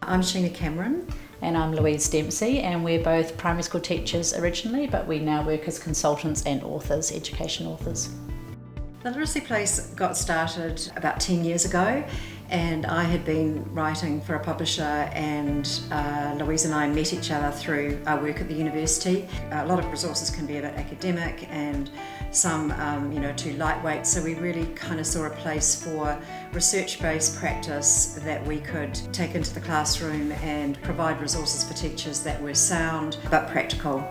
I'm Sheena Cameron. And I'm Louise Dempsey, and we're both primary school teachers originally, but we now work as consultants and authors, education authors. The Literacy Place got started about 10 years ago, and I had been writing for a publisher, and Louise and I met each other through our work at the university. A lot of resources can be a bit academic and some too lightweight, so we really kind of saw a place for research-based practice that we could take into the classroom and provide resources for teachers that were sound but practical.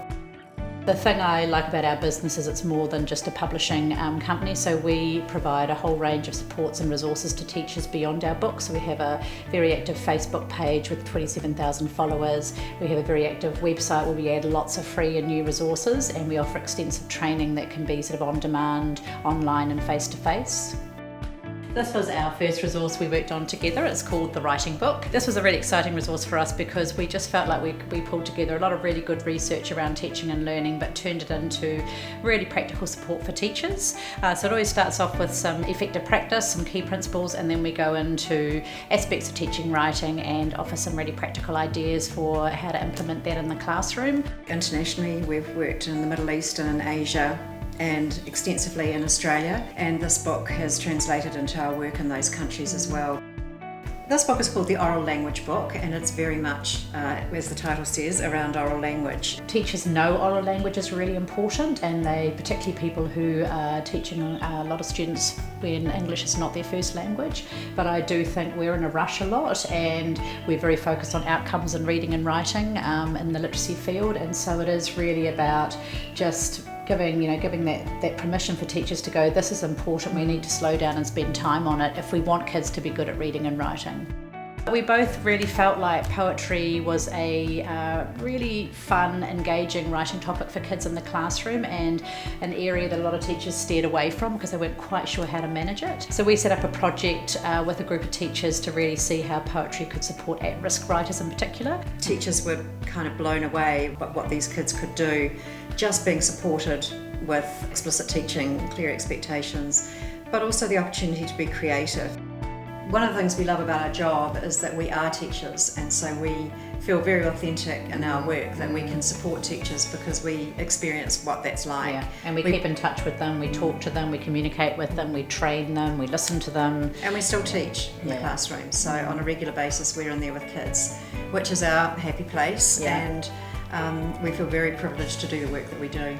The thing I like about our business is it's more than just a publishing company, so we provide a whole range of supports and resources to teachers beyond our books. So we have a very active Facebook page with 27,000 followers. We have a very active website where we add lots of free and new resources, and we offer extensive training that can be sort of on demand, online and face-to-face. This was our first resource we worked on together. It's called The Writing Book. This was a really exciting resource for us because we just felt like we pulled together a lot of really good research around teaching and learning, but turned it into really practical support for teachers. So it always starts off with some effective practice, some key principles, and then we go into aspects of teaching writing and offer some really practical ideas for how to implement that in the classroom. Internationally, we've worked in the Middle East and in Asia, and extensively in Australia, and this book has translated into our work in those countries as well. This book is called The Oral Language Book, and it's very much, as the title says, around oral language. Teachers know oral language is really important, and they, particularly people who are teaching a lot of students when English is not their first language. But I do think we're in a rush a lot, and we're very focused on outcomes in reading and writing in the literacy field, and so it is really about just giving that permission for teachers to go, this is important, we need to slow down and spend time on it if we want kids to be good at reading and writing. We both really felt like poetry was a really fun, engaging writing topic for kids in the classroom, and an area that a lot of teachers steered away from because they weren't quite sure how to manage it. So we set up a project with a group of teachers to really see how poetry could support at-risk writers in particular. Teachers were kind of blown away by what these kids could do, just being supported with explicit teaching, clear expectations, but also the opportunity to be creative. One of the things we love about our job is that we are teachers, and so we feel very authentic in our work, that we can support teachers because we experience what that's like. Yeah, and we keep in touch with them, we talk to them, we communicate with them, we train them, we listen to them. And we still teach in the classroom, so on a regular basis we're in there with kids, which is our happy place, and we feel very privileged to do the work that we do.